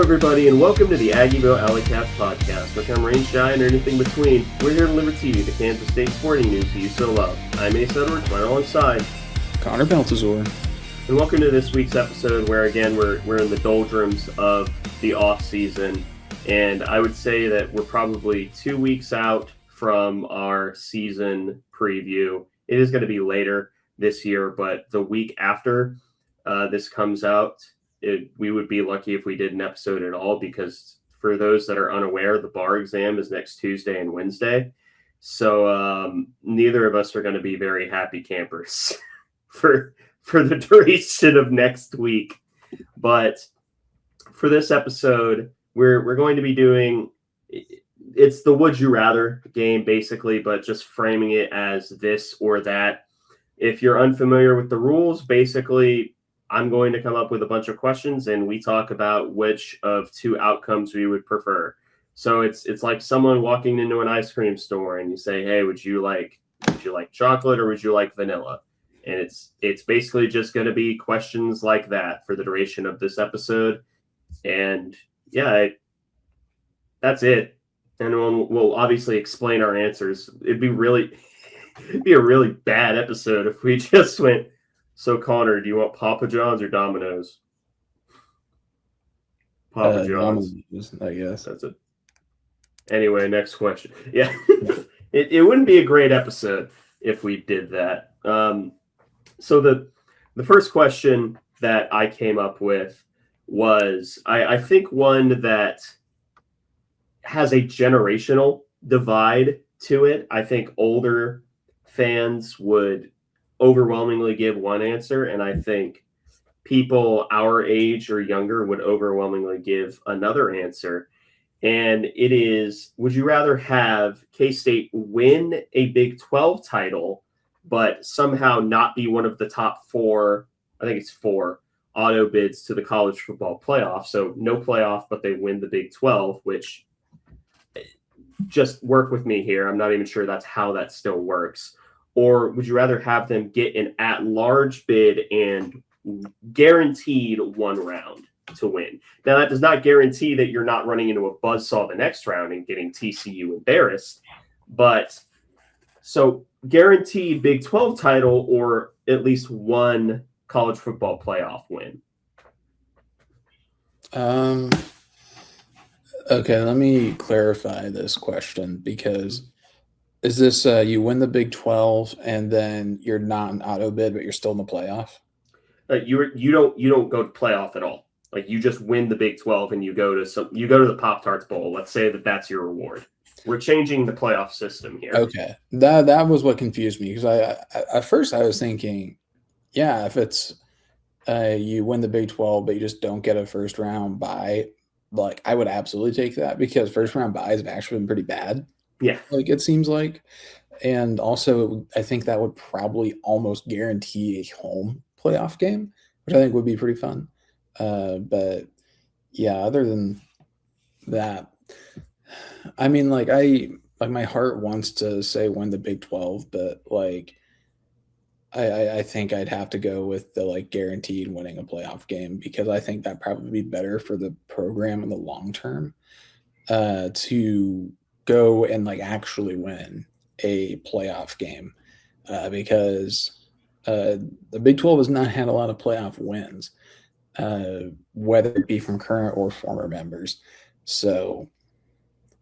everybody, and welcome to the Aggieville Alleycats podcast. Look, I'm rain shy and anything between. We're here to deliver to you the Kansas State sporting news that you so love. I'm Ace Edwards, right alongside Connor Baltazar. And welcome to this week's episode where, again, we're in the doldrums of the offseason. And I would say that we're probably 2 weeks out from our season preview. It is going to be later this year, but the week after this comes out, we would be lucky if we did an episode at all, because for those that are unaware, the bar exam is next Tuesday and Wednesday. So neither of us are going to be very happy campers for the duration of next week. But for this episode, we're going to be doing, it's the Would You Rather game basically, but just framing it as this or that. If you're unfamiliar with the rules, basically I'm going to come up with a bunch of questions and we talk about which of two outcomes we would prefer. So it's like someone walking into an ice cream store and you say, hey, would you like chocolate or would you like vanilla? And it's basically just going to be questions like that for the duration of this episode. And yeah, that's it. And we'll obviously explain our answers. It'd be a really bad episode if we just went, so Connor, do you want Papa John's or Domino's? Papa John's, Domino's, I guess. That's it. Anyway, next question. Yeah, it wouldn't be a great episode if we did that. So the first question that I came up with was, I think one that has a generational divide to it. I think older fans would overwhelmingly give one answer, and I think people our age or younger would overwhelmingly give another answer. And it is, would you rather have K-State win a Big 12 title, but somehow not be one of the top four, I think it's four, auto bids to the college football playoff? So no playoff, but they win the Big 12, which, just work with me here, I'm not even sure that's how that still works. Or would you rather have them get an at-large bid and guaranteed one round to win? Now, that does not guarantee that you're not running into a buzzsaw the next round and getting TCU embarrassed. But so guaranteed Big 12 title or at least one college football playoff win. Okay, let me clarify this question, because is this you win the Big 12 and then you're not an auto bid, but you're still in the playoff? You don't go to playoff at all. Like, you just win the Big 12 and you go to the Pop-Tarts Bowl. Let's say that's your reward. We're changing the playoff system here. Okay, that was what confused me, because I at first I was thinking, yeah, if it's you win the Big 12 but you just don't get a first round bye, like I would absolutely take that, because first round byes have actually been pretty bad. Yeah, like it seems like. And also, I think that would probably almost guarantee a home playoff game, which I think would be pretty fun. But yeah, other than that, I mean, my heart wants to say win the Big 12, but I think I'd have to go with the guaranteed winning a playoff game, because I think that probably be better for the program in the long term, to go and actually win a playoff game, because the Big 12 has not had a lot of playoff wins, whether it be from current or former members. So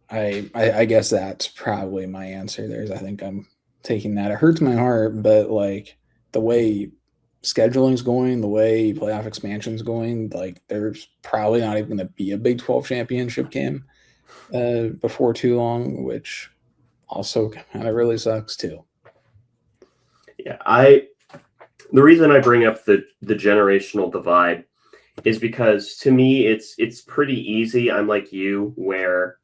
I guess that's probably my answer there, is I think I'm taking that. It hurts my heart, but the way scheduling's going, the way playoff expansion's going, there's probably not even going to be a Big 12 championship game before too long, which also kind of really sucks too. Yeah, the reason I bring up the generational divide is because, to me, it's pretty easy. I'm like you, where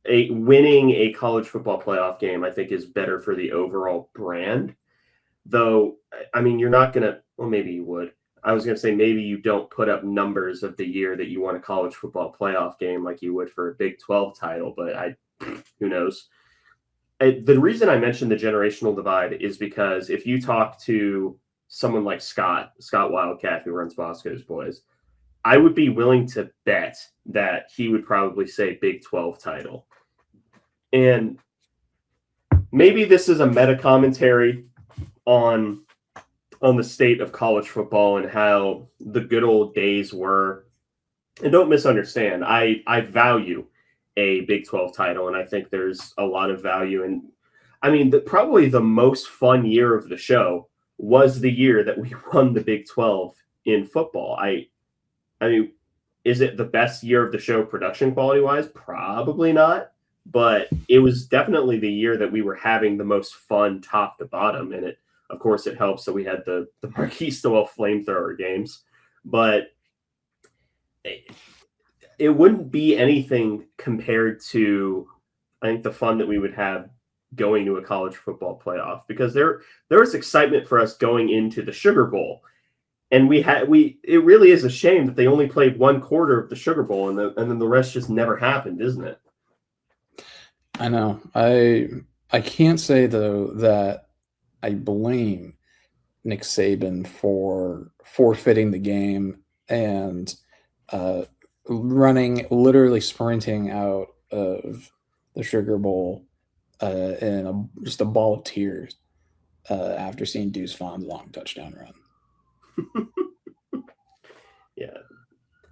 winning a college football playoff game, I think, is better for the overall brand. Though, I mean, you're not going to, well, maybe you would. I was going to say, maybe you don't put up numbers of the year that you won a college football playoff game like you would for a Big 12 title, but who knows? The reason I mentioned the generational divide is because if you talk to someone like Scott Wildcat, who runs Bosco's Boys, I would be willing to bet that he would probably say Big 12 title. And maybe this is a meta commentary on the state of college football and how the good old days were. And don't misunderstand, I value a Big 12 title, and I think there's a lot of value in. I mean, probably the most fun year of the show was the year that we won the Big 12 in football. I mean, is it the best year of the show production quality wise? Probably not, but it was definitely the year that we were having the most fun top to bottom. And it, of course, it helps that we had the Marquis Stowell flamethrower games, but it wouldn't be anything compared to, I think, the fun that we would have going to a college football playoff, because there was excitement for us going into the Sugar Bowl. And it really is a shame that they only played one quarter of the Sugar Bowl, and then the rest just never happened, isn't it? I know. I can't say though that I blame Nick Saban for forfeiting the game and literally sprinting out of the Sugar Bowl in just a ball of tears after seeing Deuce Vaughn's long touchdown run. Yeah.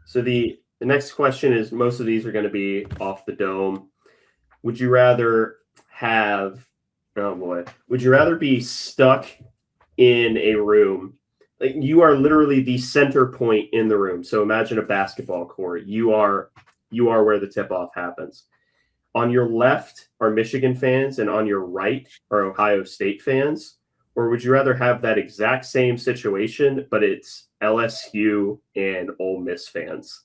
So the next question is, most of these are going to be off the dome. Would you rather be stuck in a room? Like, you are literally the center point in the room. So imagine a basketball court. You are where the tip-off happens. On your left are Michigan fans, and on your right are Ohio State fans. Or would you rather have that exact same situation, but it's LSU and Ole Miss fans?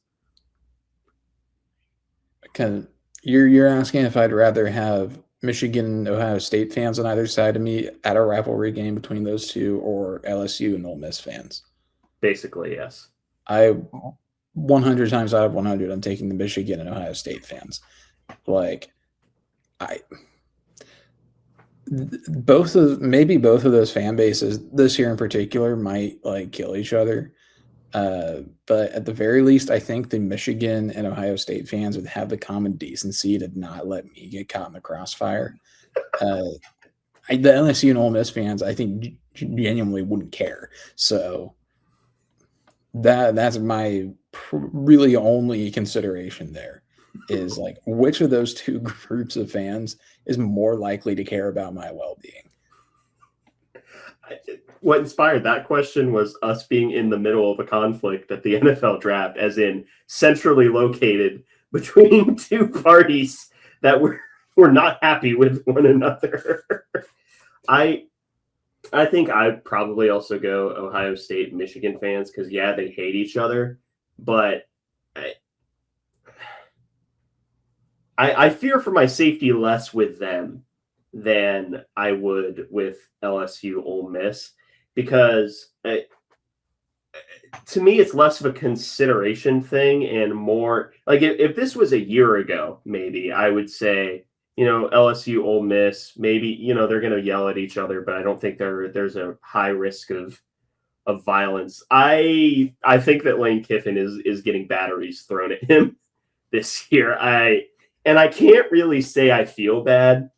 You're asking if I'd rather have Michigan and Ohio State fans on either side of me at a rivalry game between those two, or LSU and Ole Miss fans? Basically, yes. 100 times out of 100, I'm taking the Michigan and Ohio State fans. Like, both of those fan bases this year in particular might like kill each other. But at the very least, I think the Michigan and Ohio State fans would have the common decency to not let me get caught in the crossfire. The LSU and Ole Miss fans, I think, genuinely wouldn't care. So that's my really only consideration there, is like, which of those two groups of fans is more likely to care about my well-being? What inspired that question was us being in the middle of a conflict at the NFL draft, as in centrally located between two parties that were not happy with one another. I think I'd probably also go Ohio State and Michigan fans, because, yeah, they hate each other, but I fear for my safety less with them than I would with LSU Ole Miss, because to me, it's less of a consideration thing and more like, if this was a year ago, maybe I would say, LSU Ole Miss, maybe, they're going to yell at each other, but I don't think there's a high risk of violence. I think that Lane Kiffin is getting batteries thrown at him this year. I can't really say I feel bad.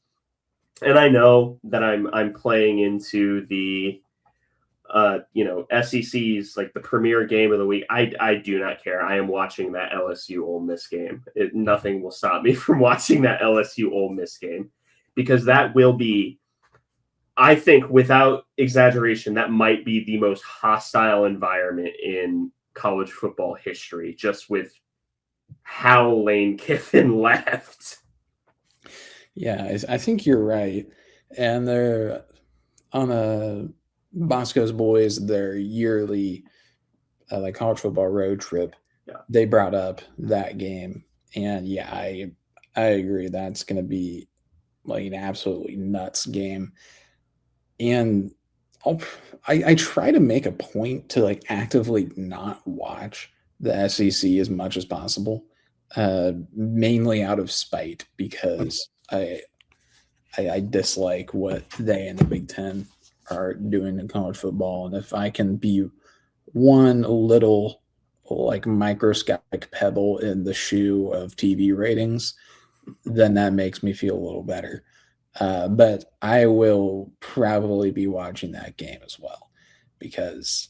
And I know that I'm playing into the SEC's like the premier game of the week. I do not care. I am watching that LSU Ole Miss game. Nothing will stop me from watching that LSU Ole Miss game, because that will be, I think, without exaggeration, that might be the most hostile environment in college football history, just with how Lane Kiffin left. Yeah, I think you're right. And they're on Bosco's Boys, their yearly like college football road trip. Yeah. They brought up that game, and yeah, I agree. That's going to be like an absolutely nuts game. And I try to make a point to like actively not watch the SEC as much as possible, mainly out of spite, because I dislike what they and the Big Ten are doing in college football. And if I can be one little like microscopic pebble in the shoe of TV ratings, then that makes me feel a little better. But I will probably be watching that game as well because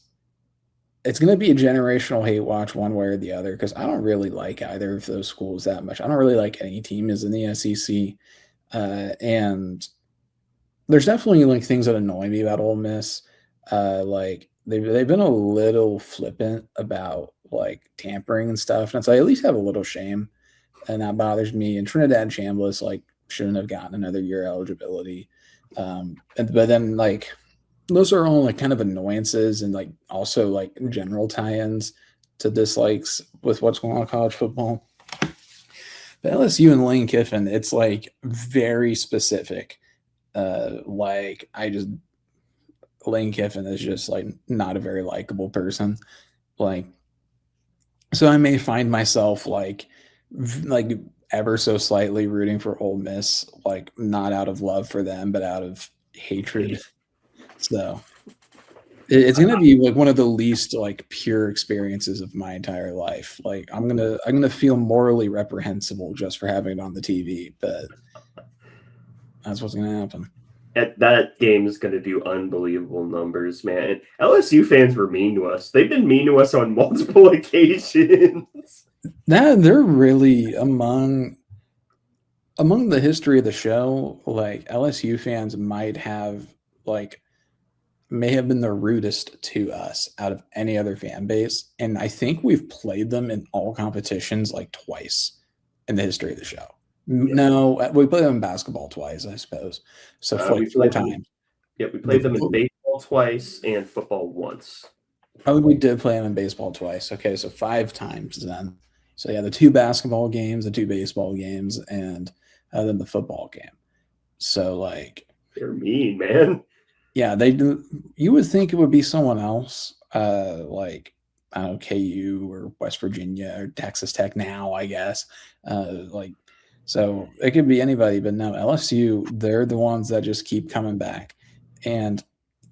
it's going to be a generational hate watch one way or the other because I don't really like either of those schools that much. I don't really like any team is in the SEC. And there's definitely like things that annoy me about Ole Miss. Like they've been a little flippant about like tampering and stuff, and so I at least have a little shame, and that bothers me. And Trinidad Chambliss like shouldn't have gotten another year eligibility. But then like those are all like kind of annoyances and like also like general tie-ins to dislikes with what's going on in college football. But LSU and Lane Kiffin, it's like very specific. Like I just Lane Kiffin is just like not a very likable person. Like so I may find myself like ever so slightly rooting for Ole Miss, like not out of love for them, but out of hatred. So it's gonna be like one of the least like pure experiences of my entire life. Like I'm gonna feel morally reprehensible just for having it on the TV, but that's what's gonna happen. That game is going to do unbelievable numbers, man. And LSU fans were mean to us. They've been mean to us on multiple occasions. That they're really among the history of the show, like LSU fans might have like may have been the rudest to us out of any other fan base. And I think we've played them in all competitions like twice in the history of the show. Yeah. No, we played them in basketball twice, I suppose. So like four times. Yeah, we played them in baseball twice and football once. Oh, we did play them in baseball twice. Okay, so 5 times then. So yeah, the 2 basketball games, the 2 baseball games, and then the football game. So like they're mean, man. Yeah, they do. You would think it would be someone else, like I don't know, KU or West Virginia or Texas Tech now, I guess. Like so it could be anybody, but no, LSU, they're the ones that just keep coming back. And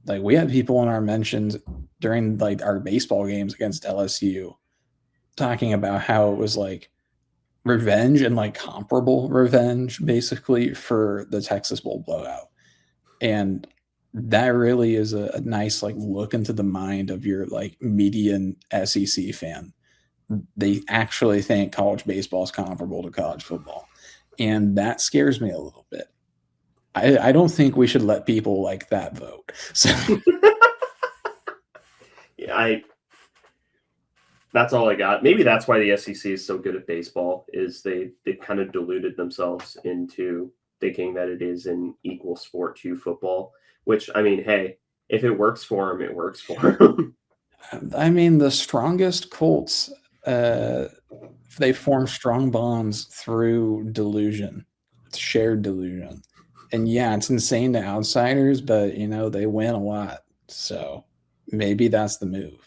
like we had people in our mentions during like our baseball games against LSU talking about how it was like revenge and like comparable revenge basically for the Texas Bowl blowout. And that really is a nice like look into the mind of your like median SEC fan. They actually think college baseball is comparable to college football. And that scares me a little bit. I don't think we should let people like that vote. So yeah, that's all I got. Maybe that's why the SEC is so good at baseball, is they've kind of diluted themselves into thinking that it is an equal sport to football, which, I mean, hey, if it works for them, it works for them. I mean, the strongest Colts, they form strong bonds through delusion. It's shared delusion. And yeah, it's insane to outsiders, but, you know, they win a lot. So maybe that's the move.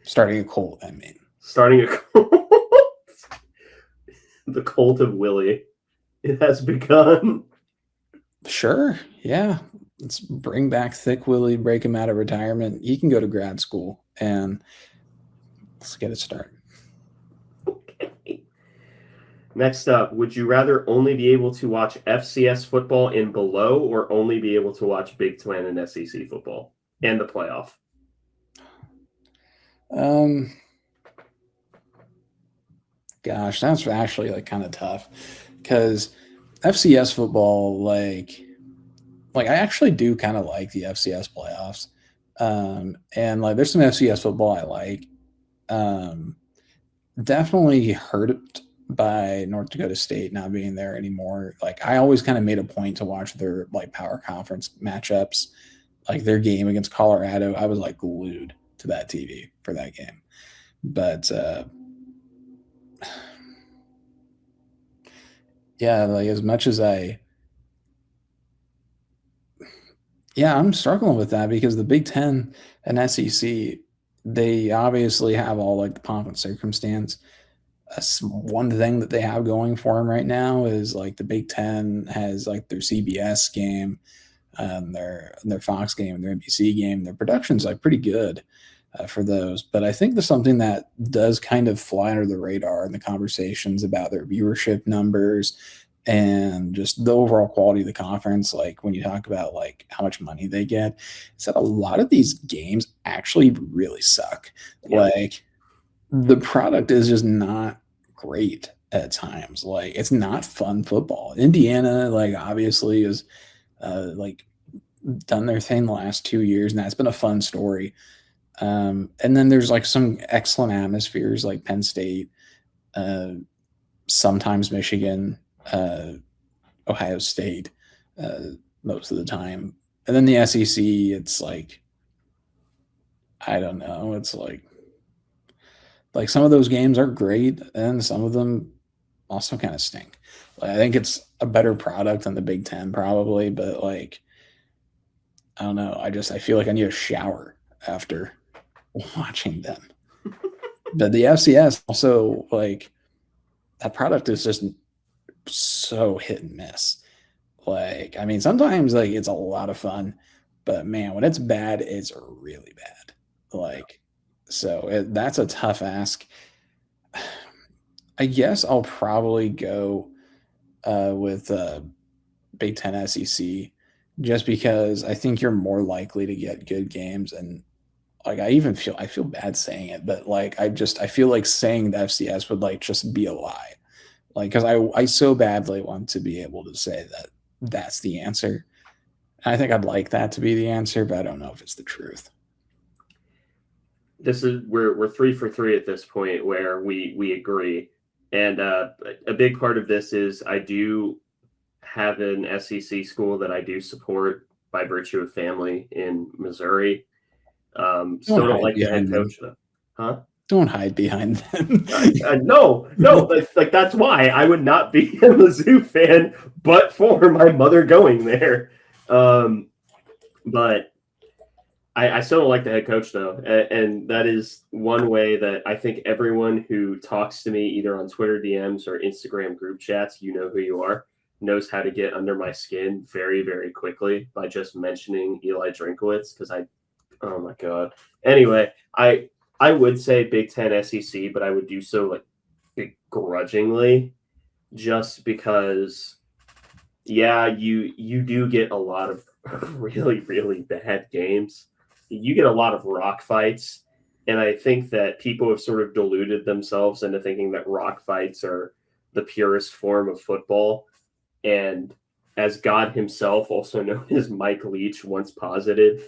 Starting a cult, I mean. Starting a cult. The cult of Willie. It has begun. Sure. Yeah. Let's bring back Thick Willie, break him out of retirement. He can go to grad school and let's get it started. Okay. Next up, would you rather only be able to watch FCS football in below or only be able to watch Big 12 and SEC football and the playoff? Gosh, that's actually like kind of tough because FCS football, like I actually do kind of like the FCS playoffs. And like there's some FCS football I like. Definitely hurt by North Dakota State not being there anymore. Like I always kind of made a point to watch their like power conference matchups, like their game against Colorado. I was like glued to that TV for that game. But yeah, like as much as I'm struggling with that because the Big Ten and SEC, they obviously have all like the pomp and circumstance. One thing that they have going for them right now is like the Big Ten has like their CBS game, their Fox game, and their NBC game. Their production's like pretty good, for those. But I think there's something that does kind of fly under the radar in the conversations about their viewership numbers and just the overall quality of the conference. Like when you talk about like how much money they get, is that a lot of these games actually really suck. Yeah. Like the product is just not great at times. Like it's not fun football. Indiana, like obviously is like done their thing the last 2 years, and that's been a fun story. And then there's like some excellent atmospheres like Penn State, uh, sometimes Michigan, Ohio State, uh, most of the time. And then the SEC, it's like, I don't know. It's like some of those games are great, and some of them also kind of stink. Like, I think it's a better product than the Big Ten probably, but like I don't know. I feel like I need a shower after watching them. But the FCS also like that product is just so hit and miss. Like, I mean, sometimes like it's a lot of fun, but man, when it's bad, it's really bad. Like, so that's a tough ask. I guess I'll probably go with Big Ten SEC just because I think you're more likely to get good games. And like I feel bad saying it, but like I feel like saying the FCS would like just be a lie. Like, because I so badly want to be able to say that that's the answer. I think I'd like that to be the answer, but I don't know if it's the truth. This is we're 3 for 3 at this point where we agree, and a big part of this is I do have an SEC school that I do support by virtue of family in Missouri. Still don't like the head coach though, huh? Don't hide behind them. No, like that's why I would not be a Mizzou fan, but for my mother going there. But I still don't like the head coach though, and that is one way that I think everyone who talks to me either on Twitter DMs or Instagram group chats, you know who you are, knows how to get under my skin very, very quickly by just mentioning Eli Drinkowitz because oh my god. Anyway, I would say Big Ten SEC, but I would do so like begrudgingly, just because. Yeah, you do get a lot of really, really bad games. You get a lot of rock fights, and I think that people have sort of deluded themselves into thinking that rock fights are the purest form of football. And as God himself, also known as Mike Leach, once posited,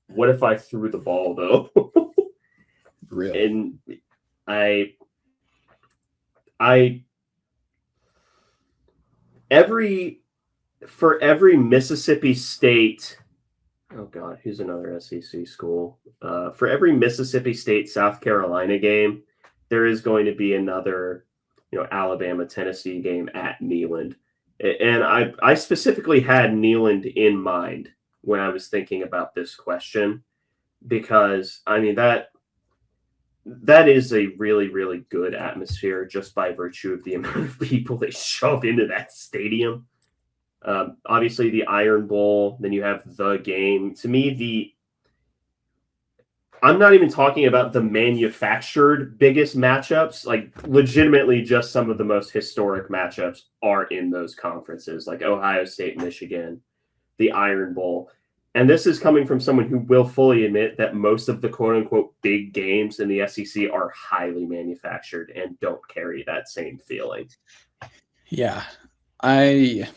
what if I threw the ball though? Really? And I every for every Mississippi State, oh god, who's another SEC school? For every Mississippi State South Carolina game, there is going to be another, Alabama Tennessee game at Neyland, and I specifically had Neyland in mind when I was thinking about this question because I mean that is a really, really good atmosphere just by virtue of the amount of people they shove into that stadium. Obviously, the Iron Bowl, then you have the game. To me, I'm not even talking about the manufactured biggest matchups. Like, legitimately, just some of the most historic matchups are in those conferences, like Ohio State, Michigan, the Iron Bowl. And this is coming from someone who will fully admit that most of the quote unquote big games in the SEC are highly manufactured and don't carry that same feeling. Yeah. I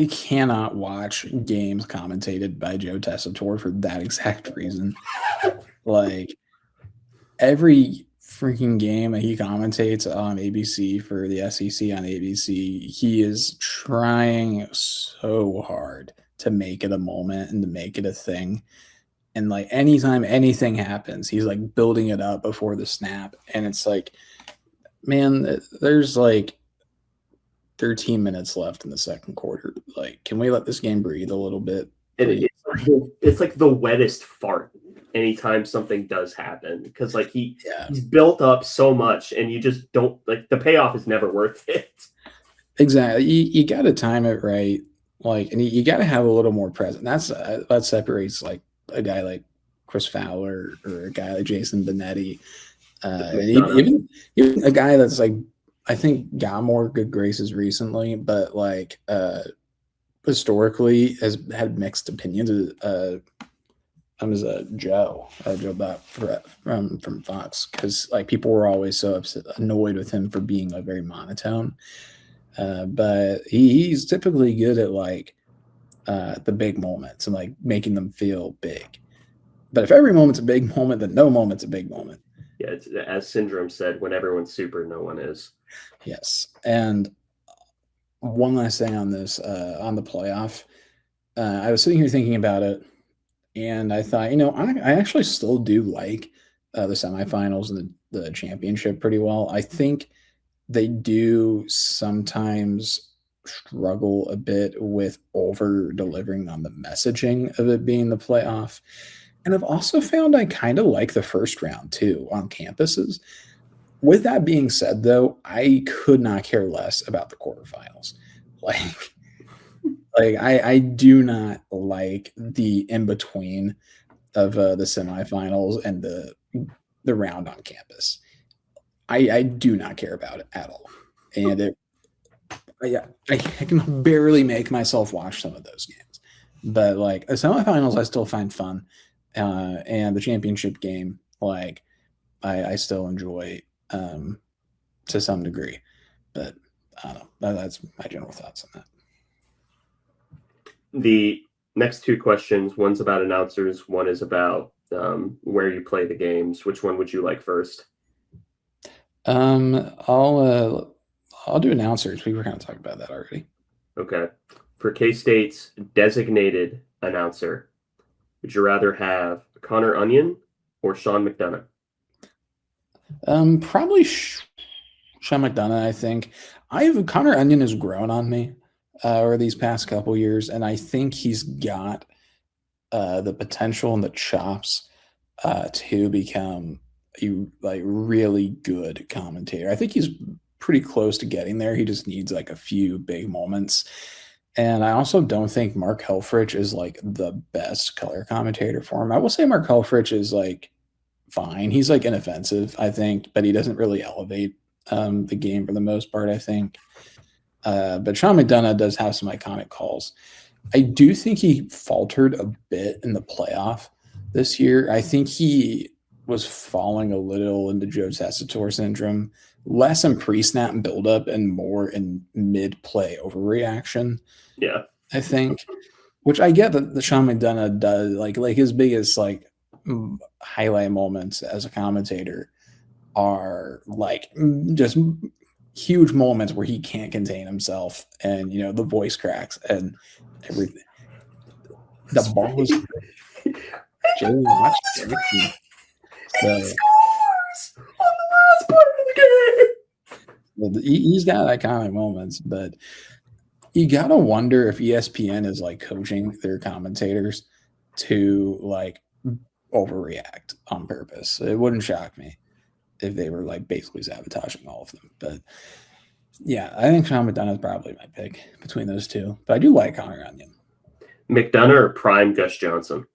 cannot watch games commentated by Joe Tessitore for that exact reason. Like every freaking game that he commentates on ABC for the SEC on ABC, he is trying so hard to make it a moment and to make it a thing. And like anytime anything happens, he's like building it up before the snap. And it's like, man, there's like 13 minutes left in the second quarter. Like, can we let this game breathe a little bit? It's like the wettest fart anytime something does happen because like he's built up so much and you just don't like the payoff is never worth it. Exactly. You got to time it right. Like, and you got to have a little more present. That separates like a guy like Chris Fowler or a guy like Jason Benetti. And McDonough. even a guy that's like, I think got more good graces recently, but like historically has had mixed opinions. Is Joe Buck from Fox, because like people were always so annoyed with him for being like very monotone. But he's typically good at like the big moments and like making them feel big. But if every moment's a big moment, then no moment's a big moment. Yeah, it's, as Syndrome said, when everyone's super, no one is. Yes. And one last thing on this, on the playoff, I was sitting here thinking about it, and I thought, I actually still do like the semifinals and the championship pretty well. I think they do sometimes struggle a bit with over delivering on the messaging of it being the playoff. And I've also found I kind of like the first round too on campuses. With that being said, though, I could not care less about the quarterfinals. Like, I do not like the in between of the semifinals and the round on campus. I do not care about it at all, and I can barely make myself watch some of those games. But like the semifinals, I still find fun, and the championship game, like I still enjoy to some degree. But I don't know. That's my general thoughts on that. The next two questions, one's about announcers, one is about where you play the games. Which one would you like first? I'll do announcers. We were kind of talking about that already. Okay. For K-State's designated announcer, would you rather have Connor Onion or Sean McDonough? Probably Sean McDonough. I think Connor Onion has grown on me over these past couple years, and I think he's got the potential and the chops to become a like really good commentator. I think he's pretty close to getting there. He just needs like a few big moments. And I also don't think Mark Helfrich is like the best color commentator for him. I will say Mark Helfrich is like fine. He's like inoffensive, I think, but he doesn't really elevate the game for the most part, I think. But Sean McDonough does have some iconic calls. I do think he faltered a bit in the playoff this year. I think he was falling a little into Joe Tessitore syndrome, less in pre-snap and build-up and more in mid-play overreaction. Yeah, I think, which I get that the Sean McDonough does, like his biggest like highlight moments as a commentator are like just huge moments where he can't contain himself, and the voice cracks and everything. The ball was Jalen watched everything. So, scores on the last part of the game. He's got iconic moments, but you gotta wonder if ESPN is like coaching their commentators to like overreact on purpose. It wouldn't shock me if they were like basically sabotaging all of them. But yeah, I think Sean McDonough is probably my pick between those two. But I do like Connor Onion. McDonough or prime Gus Johnson?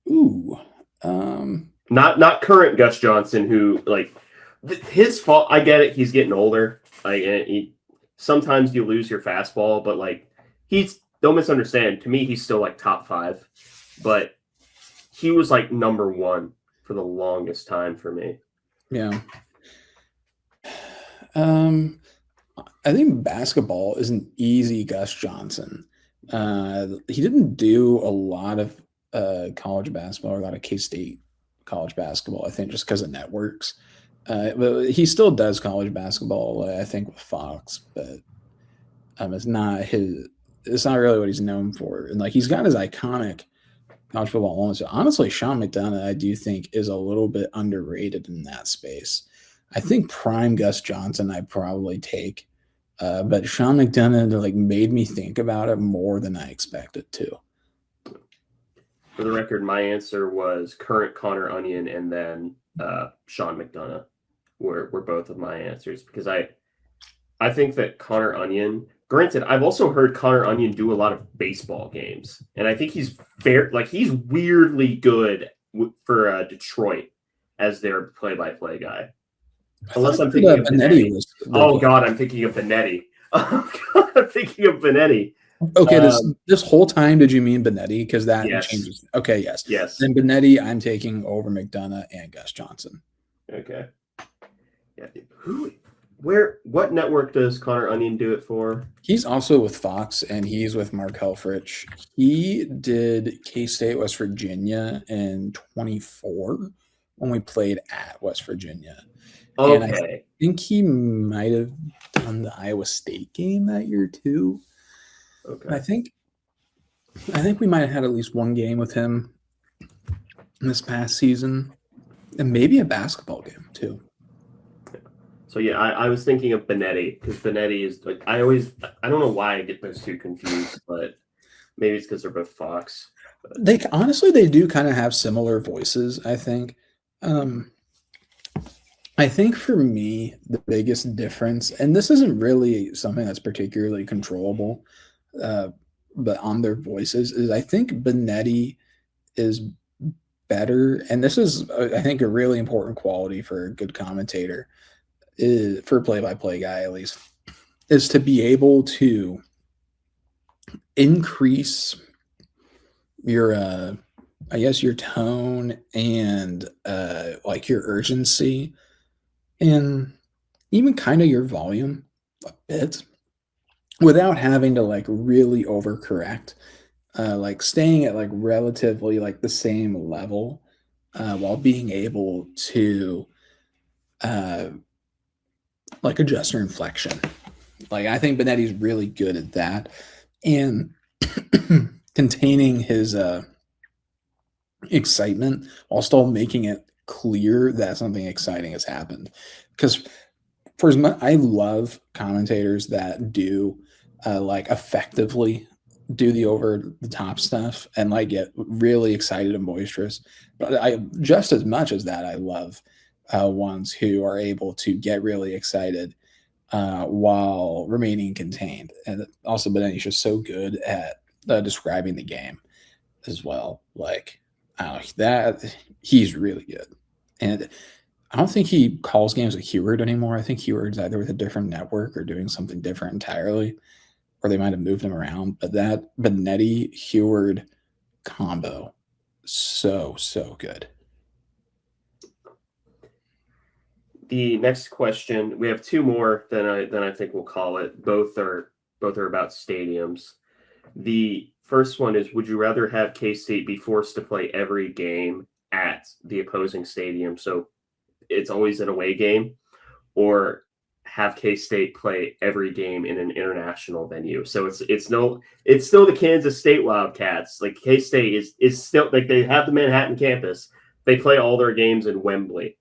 Ooh. Not current Gus Johnson, who like his fault. I get it. He's getting older. Like sometimes you lose your fastball, but like don't misunderstand. To me, he's still like top 5, but he was like number 1 for the longest time for me. Yeah. I think basketball is an easy Gus Johnson. He didn't do a lot of college basketball, or a lot of K-State college basketball, I think, just because of networks. But he still does college basketball, I think, with Fox, but it's not really what he's known for. And like he's got his iconic college football moments. So honestly, Sean McDonough, I do think, is a little bit underrated in that space. I think prime Gus Johnson I'd probably take. But Sean McDonough like made me think about it more than I expected to. For the record, my answer was current Connor Onion and then Sean McDonough were both of my answers, because I think that Connor Onion, granted, I've also heard Connor Onion do a lot of baseball games, and I think he's weirdly good for Detroit as their play-by-play guy. I Unless thought I'm thinking of Benetti Benetti. was the Oh play. God, I'm thinking of Benetti. Oh God, I'm thinking of Benetti. Okay, this whole time, did you mean Benetti? Because that Yes. changes. Okay, yes. Yes. Then Benetti, I'm taking over McDonough and Gus Johnson. Okay. Yeah. What network does Connor Onion do it for? He's also with Fox, and he's with Mark Helfrich. He did K-State, West Virginia in 24 when we played at West Virginia. And I Okay. think he might have done the Iowa State game that year too. Okay. I think we might have had at least one game with him this past season, and maybe a basketball game too. So yeah, I was thinking of Benetti because Benetti is like I don't know why I get those two confused, but maybe it's because they're both Fox. But. They honestly do kind of have similar voices. I think. I think for me the biggest difference, and this isn't really something that's particularly controllable, but on their voices, is I think Benetti is better, and this is I think a really important quality for a good commentator, is for a play-by-play guy at least, is to be able to increase your I guess your tone and like your urgency and even kind of your volume a bit without having to like really overcorrect, like staying at like relatively like the same level, while being able to like adjust your inflection. Like I think Benetti's really good at that, and containing his excitement while still making it clear that something exciting has happened. Because for as much, I love commentators that do like effectively do the over the top stuff and like get really excited and boisterous. But I just as much as that, I love ones who are able to get really excited while remaining contained. And also, Benetti's just so good at describing the game as well. Like, I don't know, that he's really good. And I don't think he calls games with Heward anymore. I think Heward's either with a different network or doing something different entirely, or they might have moved him around. But that Benetti Heward combo, so good. The next question, we have two more. Then I think we'll call it. Both are about stadiums. The first one is: would you rather have K-State be forced to play every game at the opposing stadium, so it's always an away game, or have K-State play every game in an international venue? So it's still the Kansas State Wildcats. Like K-State is still like they have the Manhattan campus. They play all their games in Wembley.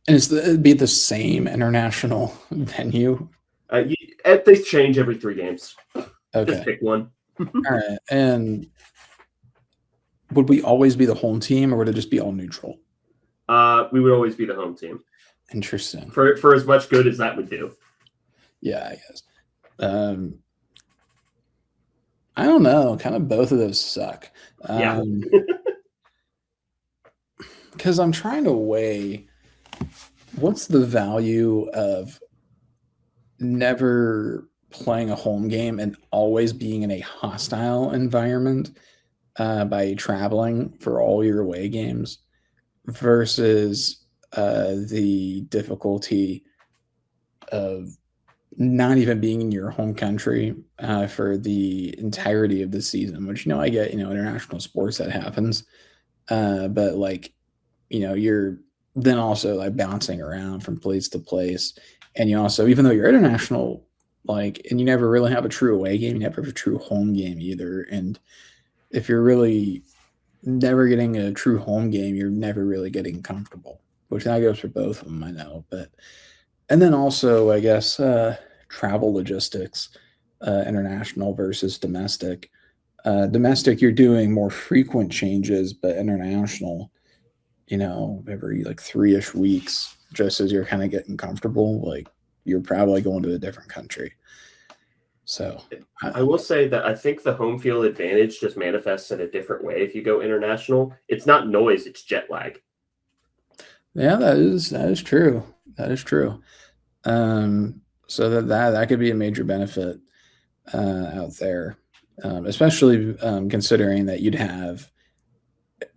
And it'd be the same international venue. They change every 3 games. Okay, just pick one. All right. And would we always be the home team, or would it just be all neutral? We would always be the home team. Interesting. For as much good as that would do. Yeah, I guess. I don't know. Kind of both of those suck. Yeah. Because I'm trying to weigh what's the value of never playing a home game and always being in a hostile environment by traveling for all your away games versus the difficulty of not even being in your home country for the entirety of the season, which, I get, international sports that happens. But like, you're then also like bouncing around from place to place. And you also, even though you're international, like, and you never really have a true away game, you never have a true home game either. And if you're really never getting a true home game, you're never really getting comfortable, which that goes for both of them, I know. But, and then also, I guess, travel logistics, international versus domestic. Domestic, you're doing more frequent changes, but international, every like 3-ish weeks, just as you're kind of getting comfortable, like you're probably going to a different country. So I will say that I think the home field advantage just manifests in a different way if you go international. It's not noise, it's jet lag. yeah, that is true. That is true. So that could be a major benefit out there, especially considering that you'd have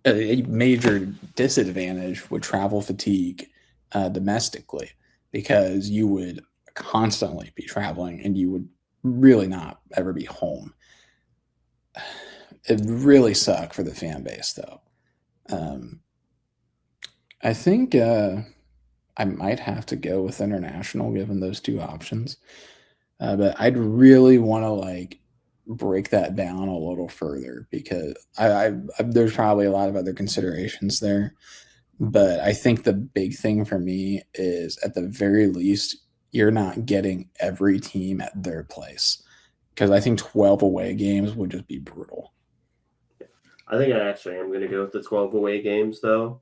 a major disadvantage with travel fatigue domestically because you would constantly be traveling and you would really not ever be home. It really suck for the fan base though. Um, I think I might have to go with international given those two options. But I'd really want to like break that down a little further because there's probably a lot of other considerations there. But I think the big thing for me is at the very least, you're not getting every team at their place because I think 12 away games would just be brutal. I think I actually am going to go with the 12 away games, though,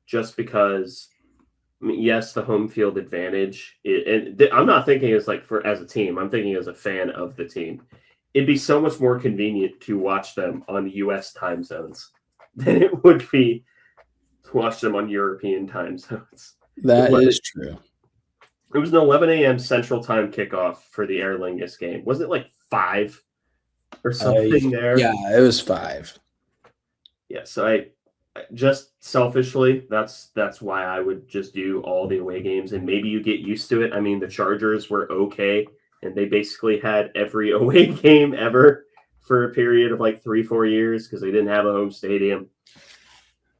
just because, I mean, yes, the home field advantage. I'm not thinking as like for as a team. I'm thinking as a fan of the team. It'd be so much more convenient to watch them on U.S. time zones than it would be to watch them on European time zones. That is true. It was an 11 a.m. Central Time kickoff for the Aer Lingus game. Wasn't it like 5 or something Yeah, there? it was 5. Yeah, so I just selfishly, that's why I would just do all the away games, and maybe you get used to it. I mean, the Chargers were okay, and they basically had every away game ever for a period of like 3-4 years because they didn't have a home stadium.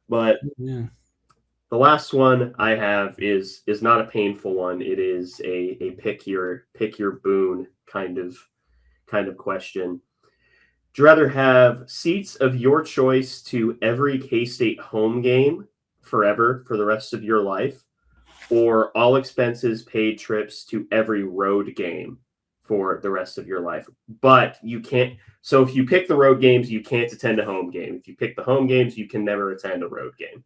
But Yeah. the last one I have is not a painful one. It is a pick your boon kind of question. Would you rather have seats of your choice to every K-State home game forever for the rest of your life, or all expenses paid trips to every road game for the rest of your life? But you can't. So if you pick the road games, you can't attend a home game. If you pick the home games, you can never attend a road game.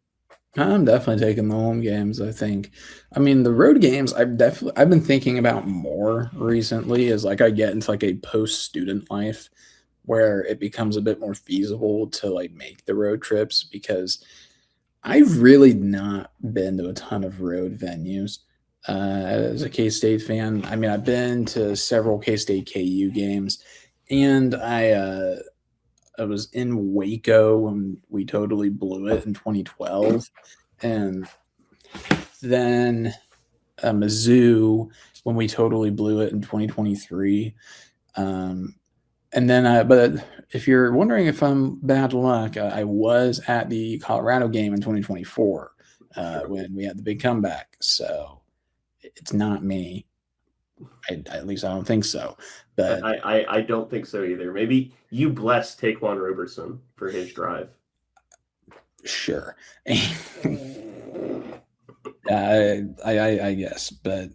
I'm definitely taking the home games, I think. I mean, the road games I've been thinking about more recently as like I get into like a post-student life where it becomes a bit more feasible to like make the road trips because I've really not been to a ton of road venues. As a K-State fan, I mean, I've been to several K-State KU games, and I was in Waco when we totally blew it in 2012, and then Mizzou when we totally blew it in 2023. Um, and then, but if you're wondering if I'm bad luck, I was at the Colorado game in 2024 when we had the big comeback. So it's not me. At least I don't think so. But I don't think so either. Maybe you bless Taquan Roberson for his drive. sure. I guess. But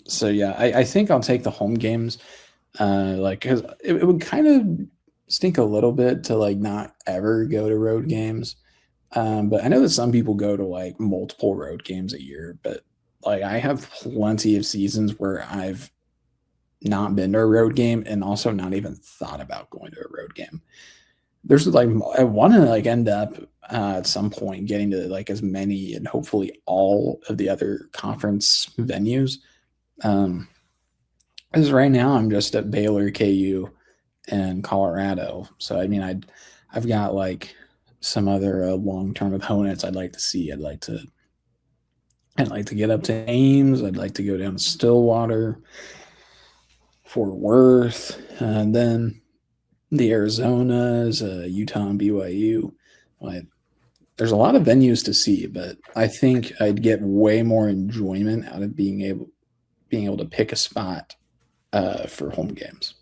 so yeah, I think I'll take the home games. Like, because it would kind of stink a little bit to like not ever go to road games. But I know that some people go to like multiple road games a year, but like I have plenty of seasons where I've not been to a road game and also not even thought about going to a road game. There's like I want to like end up at some point getting to like as many and hopefully all of the other conference venues. Um, Because right now I'm just at Baylor, KU, and Colorado. So I mean, I've got like some other long term opponents I'd like to see. I'd like to get up to Ames. I'd like to go down to Stillwater, Fort Worth, and then the Arizonas, Utah, and BYU. Like, there's a lot of venues to see, but I think I'd get way more enjoyment out of being able to pick a spot for home games.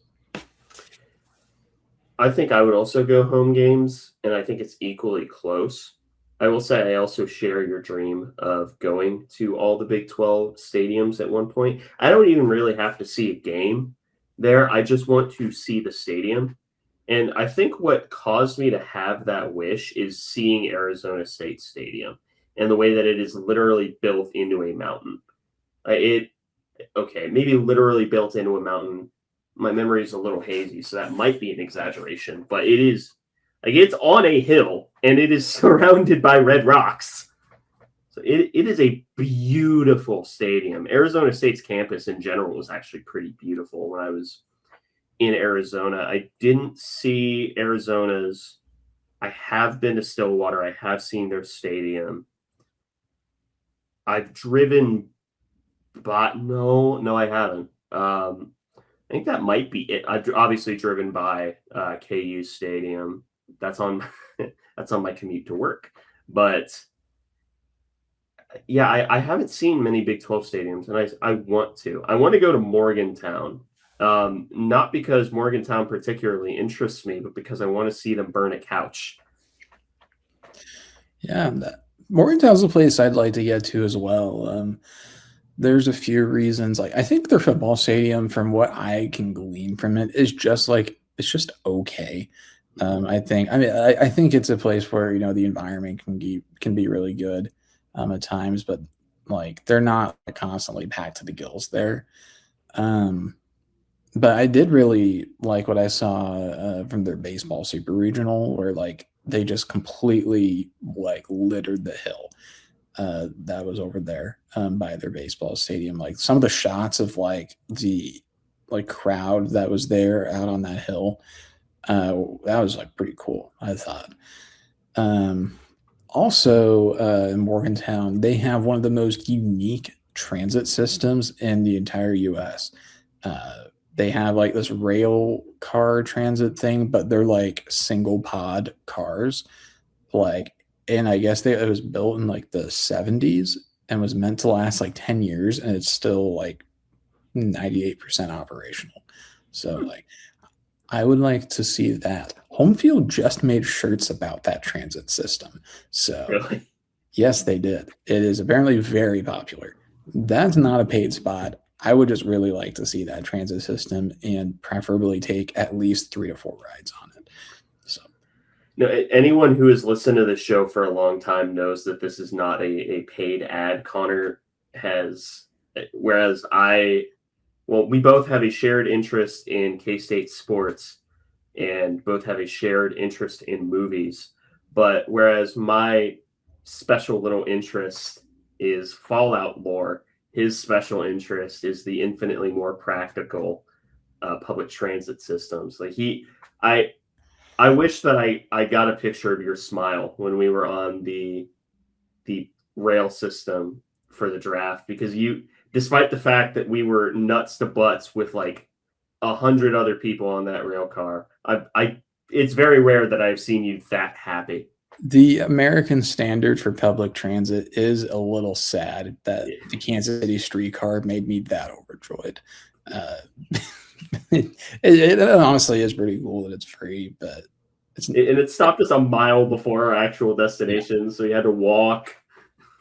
I think I would also go home games, and I think it's equally close. I will say I also share your dream of going to all the Big 12 stadiums at one point. I don't even really have to see a game there. I just want to see the stadium. And I think what caused me to have that wish is seeing Arizona State Stadium and the way that it is literally built into a mountain. It okay, maybe literally built into a mountain my memory is a little hazy, so that might be an exaggeration, but it is like it's on a hill and it is surrounded by red rocks. So it is a beautiful stadium. Arizona State's campus in general was actually pretty beautiful when I was in Arizona. I didn't see Arizona's. I have been to Stillwater. I have seen their stadium. I've driven, but no, I haven't. I think that might be it. I've obviously driven by KU Stadium. That's on that's on my commute to work. But yeah, I haven't seen many Big 12 stadiums, and I want to. I want to go to Morgantown. Not because Morgantown particularly interests me, but because I want to see them burn a couch. Yeah, Morgantown's a place I'd like to get to as well. There's a few reasons. Like, I think their football stadium, from what I can glean from it, is just like it's just okay. I think it's a place where the environment can be really good at times, but like they're not constantly packed to the gills there. Um, but I did really like what I saw from their baseball super regional, where like they just completely like littered the hill that was over there by their baseball stadium. Like some of the shots of like the like crowd that was there out on that hill, that was like pretty cool, I thought. Um, Also, in Morgantown, they have one of the most unique transit systems in the entire U.S. They have like this rail car transit thing, but they're like single pod cars. Like, and I guess it was built in like the 70s and was meant to last like 10 years, and it's still like 98% operational. So, like, I would like to see that. Home Field just made shirts about that transit system. So, Really? yes, they did. It is apparently very popular. That's not a paid spot. I would just really like to see that transit system and preferably take at least 3 to 4 rides on it. So, No, anyone who has listened to this show for a long time knows that this is not a paid ad. Connor has, whereas we both have a shared interest in K-State sports and both have a shared interest in movies. But whereas my special little interest is Fallout lore, his special interest is the infinitely more practical public transit systems. I I wish that I got a picture of your smile when we were on the rail system for the draft, because despite the fact that we were nuts to butts with like 100 other people on that rail car, it's very rare that I've seen you that happy. the American standard for public transit is a little sad that Yeah. the Kansas City streetcar made me that overjoyed. Uh, it honestly is pretty cool that it's free, but And it stopped us a mile before our actual yeah, destination, so you had to walk.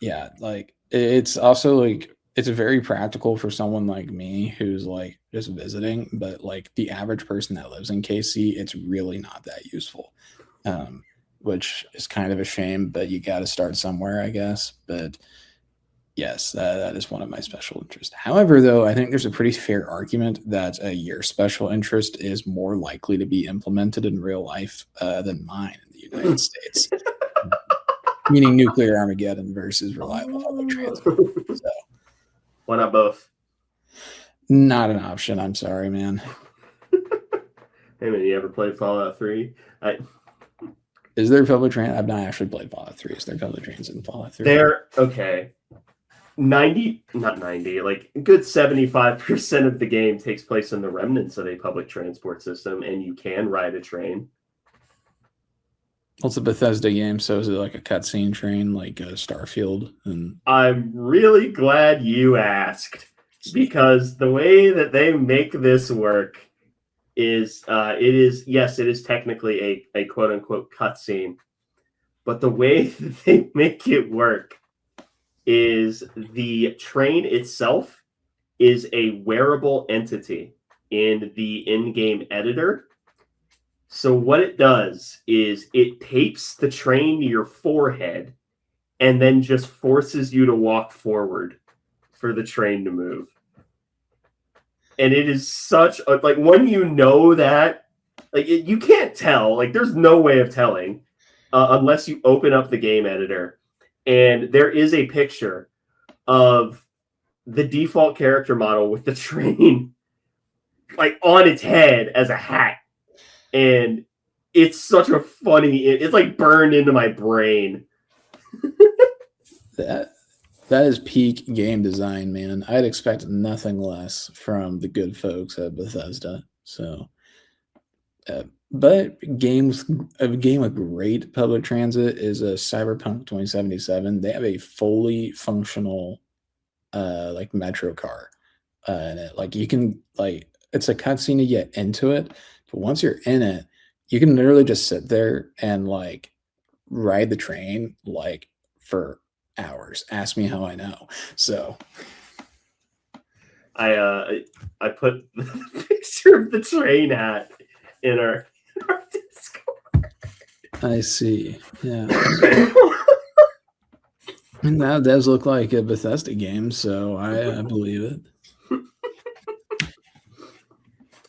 yeah. Like it's also like it's very practical for someone like me who's like just visiting, but like the average person that lives in KC, it's really not that useful. Um, which is kind of a shame, but you got to start somewhere, I guess. But yes, that is one of my special interests. However, though, I think there's a pretty fair argument that your special interest is more likely to be implemented in real life than mine in the United States, meaning nuclear Armageddon versus reliable public transit. So, Why not both? not an option. I'm sorry, man. Hey man, you ever played Fallout 3? Is there public transit? I've not actually played Fallout 3. Is there public transit in Fallout 3? They're okay. 90, not 90, like a good 75% of the game takes place in the remnants of a public transport system, and you can ride a train. Well, it's a Bethesda game, so is it like a cutscene train, like Starfield? And I'm really glad you asked, because the way that they make this work is it is technically a quote unquote cutscene, but the way that they make it work is the train itself is a wearable entity in the in-game editor. So what it does is it tapes the train to your forehead and then just forces you to walk forward for the train to move. And it is such a, like, when you know that, like, you can't tell. Like, there's no way of telling unless you open up the game editor. And there is a picture of the default character model with the train like on its head as a hat. And it's such a funny, it's like burned into my brain. That is peak game design, man. I'd expect nothing less from the good folks at Bethesda. So, but a game with great public transit is a Cyberpunk 2077. They have a fully functional, like metro car, and like you can like it's a cutscene to get into it, but once you're in it, you can literally just sit there and like ride the train like for hours. Ask me how I know. So I put the picture of the train hat in our Discord. I see. Yeah. And that does look like a Bethesda game, so I believe it.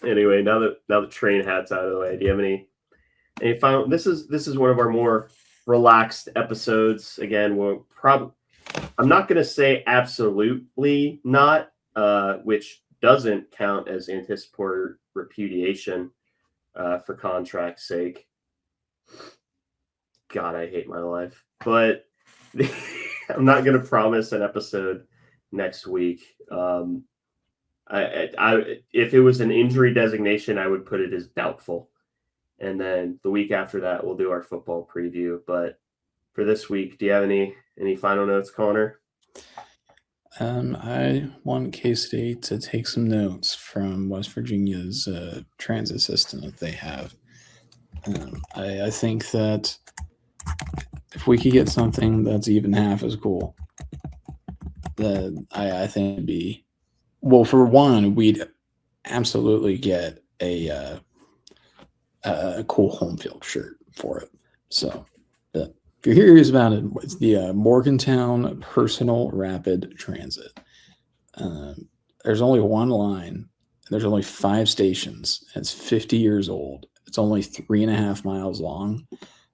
Anyway, now the train hat's out of the way, do you have any final? This is one of our more relaxed episodes. Again, I'm not going to say absolutely not, which doesn't count as anticipatory repudiation for contract's sake. God, I hate my life. But I'm not going to promise an episode next week. If it was an injury designation, I would put it as doubtful. And then the week after that, we'll do our football preview. But for this week, do you have any final notes, Connor? I want K-State to take some notes from West Virginia's transit system that they have. I think that if we could get something that's even half as cool, then I think it'd be, well, for one, we'd absolutely get a cool home field shirt for it. So if you're curious about it, it's the Morgantown Personal Rapid Transit. There's only one line. There's only 5 stations. And it's 50 years old. It's only 3.5 miles long,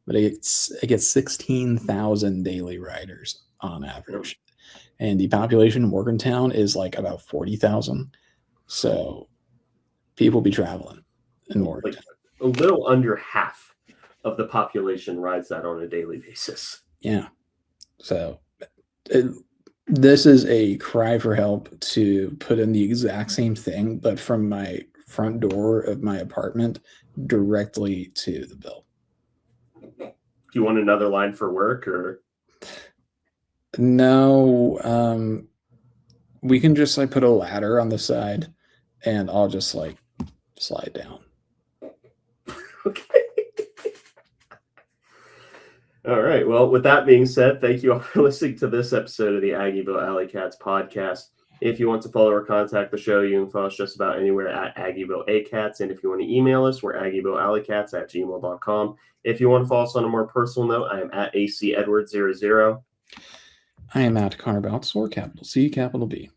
but it gets 16,000 daily riders on average. And the population in Morgantown is like about 40,000. So people be traveling in Morgantown. Like a little under half of the population rides that on a daily basis. Yeah. So this is a cry for help to put in the exact same thing, but from my front door of my apartment directly to the bill. Do you want another line for work or? No, we can just like put a ladder on the side and I'll just like slide down. Okay. All right. Well, with that being said, thank you all for listening to this episode of the Aggieville Alleycats podcast. If you want to follow or contact the show, you can follow us just about anywhere at Aggieville Alleycats. And if you want to email us, we're AggievilleAlleycats@gmail.com. If you want to follow us on a more personal note, I am at ACEdwards00. I am at Connor Bouts, or capital C, capital B.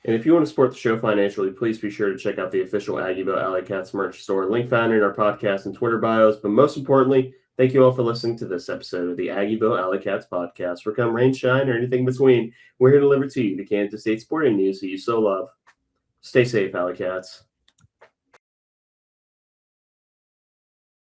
And if you want to support the show financially, please be sure to check out the official Aggieville Alleycats merch store, link found in our podcast and Twitter bios. But most importantly, thank you all for listening to this episode of the Aggieville Alleycats podcast. For come rain, shine, or anything between, we're here to deliver to you the Kansas State sporting news that you so love. Stay safe, Alleycats.